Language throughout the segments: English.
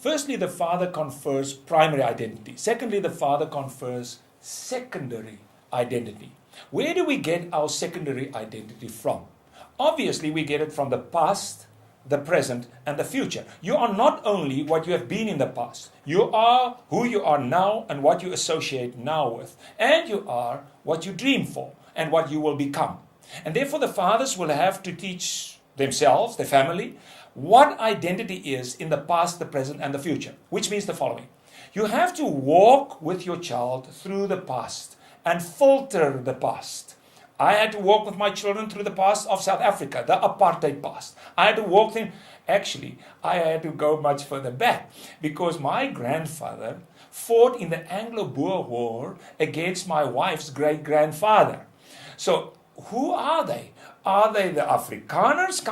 Firstly, the father confers primary identity. Secondly, the father confers secondary identity. Where do we get our secondary identity from? Obviously, we get it from the past, the present, and the future. You are not only what you have been in the past. You are who you are now and what you associate now with. And you are what you dream for and what you will become. And therefore, the fathers will have to teach themselves, their family, what identity is in the past, the present, and the future. Which means the following. You have to walk with your child through the past and filter the past. I had to walk with my children through the past of South Africa, the apartheid past. I had to walk them. Actually, I had to go much further back because my grandfather fought in the Anglo-Boer War against my wife's great-grandfather. So, who are they? Are they the Afrikaners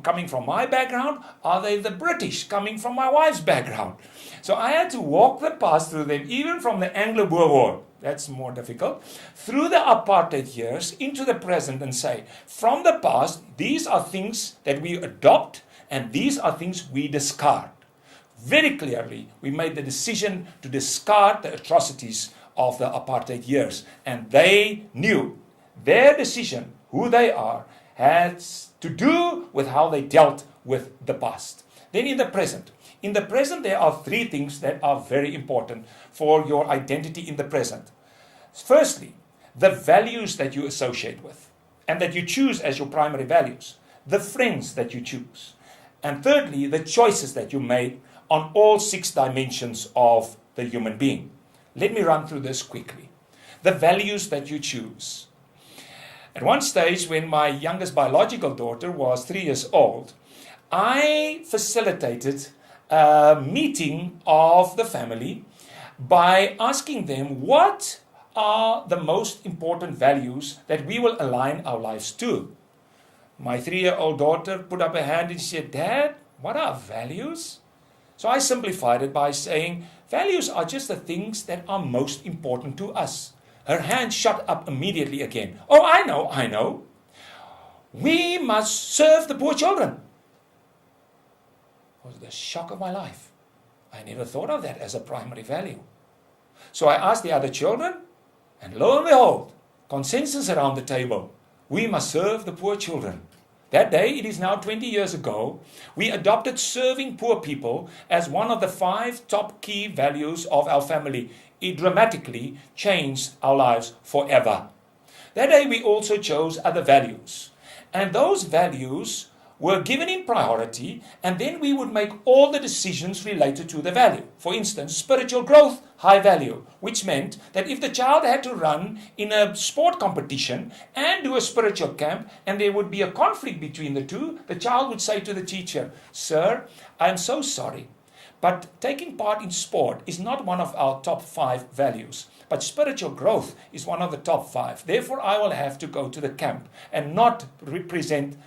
coming from my background? Are they the British coming from my wife's background? So I had to walk the past through them, even from the Anglo-Boer War. That's more difficult. Through the apartheid years into the present and say, from the past, these are things that we adopt and these are things we discard. Very clearly, we made the decision to discard the atrocities of the apartheid years. And they knew their decision, who they are, has to do with how they dealt with the past. Then in the present. In the present, there are three things that are very important for your identity in the present. Firstly, the values that you associate with and that you choose as your primary values. The friends that you choose. And thirdly, the choices that you make on all 6 dimensions of the human being. Let me run through this quickly. The values that you choose. At one stage, when my youngest biological daughter was 3 years old, I facilitated a meeting of the family by asking them what are the most important values that we will align our lives to. My 3-year-old daughter put up her hand and said, "Dad, what are values?" So I simplified it by saying, values are just the things that are most important to us. Her hand shot up immediately again. "Oh, I know. We must serve the poor children." It was the shock of my life. I never thought of that as a primary value. So I asked the other children, and lo and behold, consensus around the table. We must serve the poor children. That day, it is now 20 years ago, we adopted serving poor people as one of the 5 top key values of our family. It dramatically changed our lives forever. That day, we also chose other values. And those values were given in priority, and then we would make all the decisions related to the value. For instance, spiritual growth, high value, which meant that if the child had to run in a sport competition and do a spiritual camp, and there would be a conflict between the two, the child would say to the teacher, "Sir, I am so sorry, but taking part in sport is not one of our top 5 values. But spiritual growth is one of the top 5. Therefore, I will have to go to the camp and not represent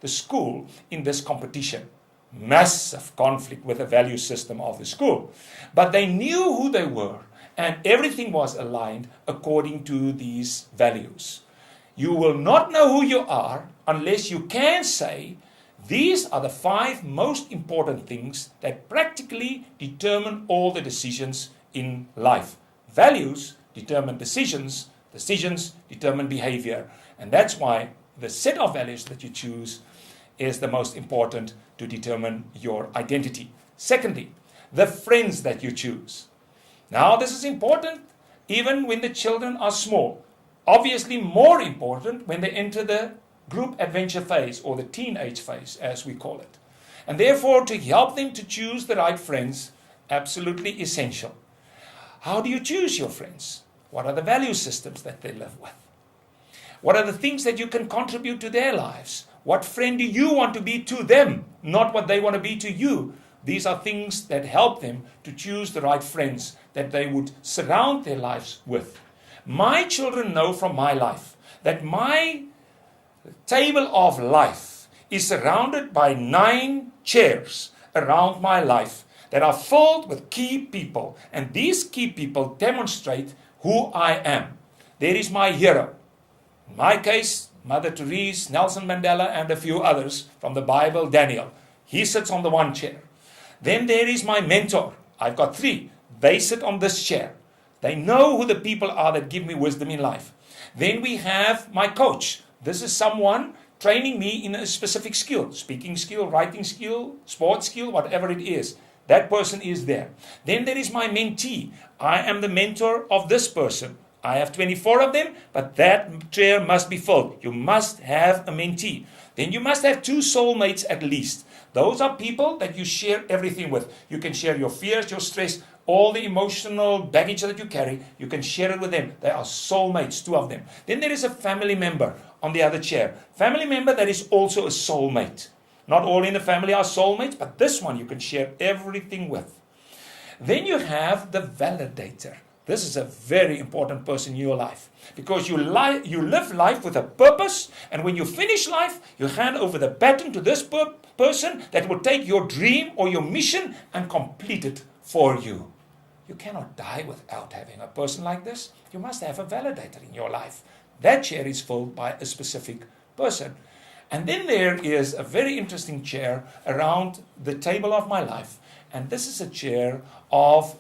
the school in this competition." Massive conflict with the value system of the school. But they knew who they were, and everything was aligned according to these values. You will not know who you are unless you can say, these are the 5 most important things that practically determine all the decisions in life. Values determine decisions, decisions determine behavior. And that's why the set of values that you choose is the most important to determine your identity. Secondly, the friends that you choose. Now, this is important even when the children are small. Obviously, more important when they enter the group adventure phase or the teenage phase, as we call it. And therefore, to help them to choose the right friends, absolutely essential. How do you choose your friends? What are the value systems that they live with? What are the things that you can contribute to their lives? What friend do you want to be to them, not what they want to be to you? These are things that help them to choose the right friends that they would surround their lives with. My children know from my life that my table of life is surrounded by 9 chairs around my life that are filled with key people. And these key people demonstrate who I am. There is my hero. In my case, Mother Teresa, Nelson Mandela, and a few others from the Bible, Daniel. He sits on the one chair. Then there is my mentor. I've got 3. They sit on this chair. They know who the people are that give me wisdom in life. Then we have my coach. This is someone training me in a specific skill, speaking skill, writing skill, sports skill, whatever it is. That person is there. Then there is my mentee. I am the mentor of this person. I have 24 of them, but that chair must be filled. You must have a mentee. Then you must have 2 soulmates at least. Those are people that you share everything with. You can share your fears, your stress, all the emotional baggage that you carry. You can share it with them. They are soulmates, 2 of them. Then there is a family member on the other chair. Family member that is also a soulmate. Not all in the family are soulmates, but this one you can share everything with. Then you have the validator. This is a very important person in your life, because you live life with a purpose, and when you finish life, you hand over the baton to this person that will take your dream or your mission and complete it for you. You cannot die without having a person like this. You must have a validator in your life. That chair is filled by a specific person. And then there is a very interesting chair around the table of my life, and this is a chair of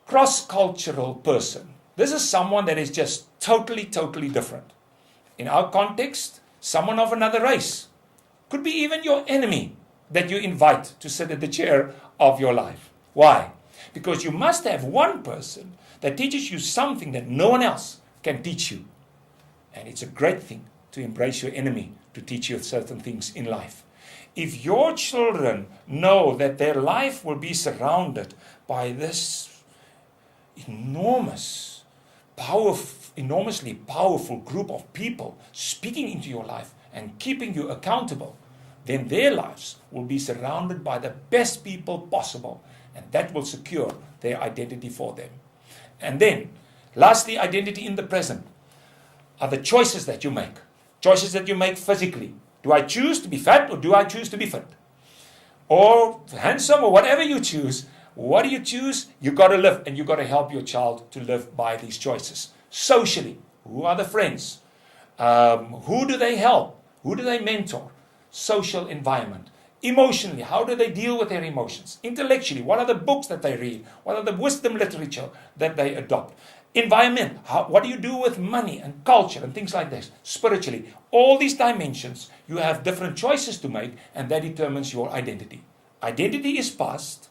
cross-cultural person. This is someone that is just totally different. In our context, someone of another race. Could be even your enemy that you invite to sit at the chair of your life. Why? Because you must have one person that teaches you something that no one else can teach you. And it's a great thing to embrace your enemy to teach you certain things in life. If your children know that their life will be surrounded by this enormously powerful group of people speaking into your life and keeping you accountable, then their lives will be surrounded by the best people possible, and that will secure their identity for them. And then, lastly, identity in the present are the choices that you make. Choices that you make physically. Do I choose to be fat, or do I choose to be fit? Or handsome, or whatever you choose. What do you choose? You've got to live, and you've got to help your child to live by these choices. Socially, who are the friends? Who do they help? Who do they mentor? Social environment. Emotionally, how do they deal with their emotions? Intellectually, what are the books that they read? What are the wisdom literature that they adopt? Environment, what do you do with money and culture and things like this? Spiritually, all these dimensions, you have different choices to make, and that determines your identity. Identity is past.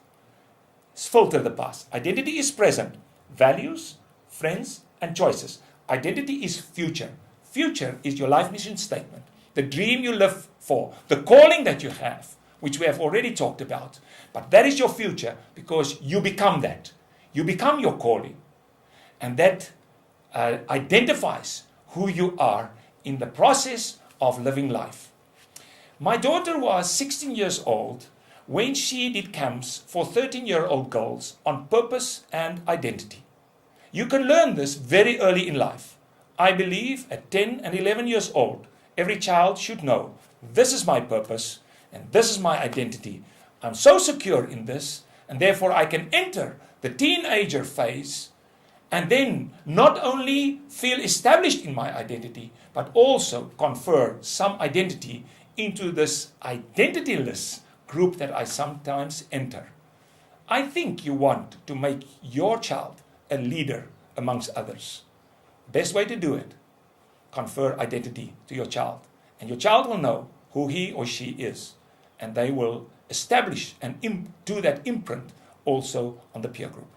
Filter the past. Identity is present. Values, friends, and choices. Identity is future. Future is your life mission statement. The dream you live for. The calling that you have, which we have already talked about. But that is your future, because you become that. You become your calling. And that identifies who you are in the process of living life. My daughter was 16 years old when she did camps for 13-year-old girls on purpose and identity. You can learn this very early in life. I believe at 10 and 11 years old, every child should know, this is my purpose and this is my identity. I'm so secure in this, and therefore I can enter the teenager phase and then not only feel established in my identity, but also confer some identity into this identityless group that I sometimes enter. I think you want to make your child a leader amongst others. Best way to do it, confer identity to your child. And your child will know who he or she is. And they will establish and do that imprint also on the peer group.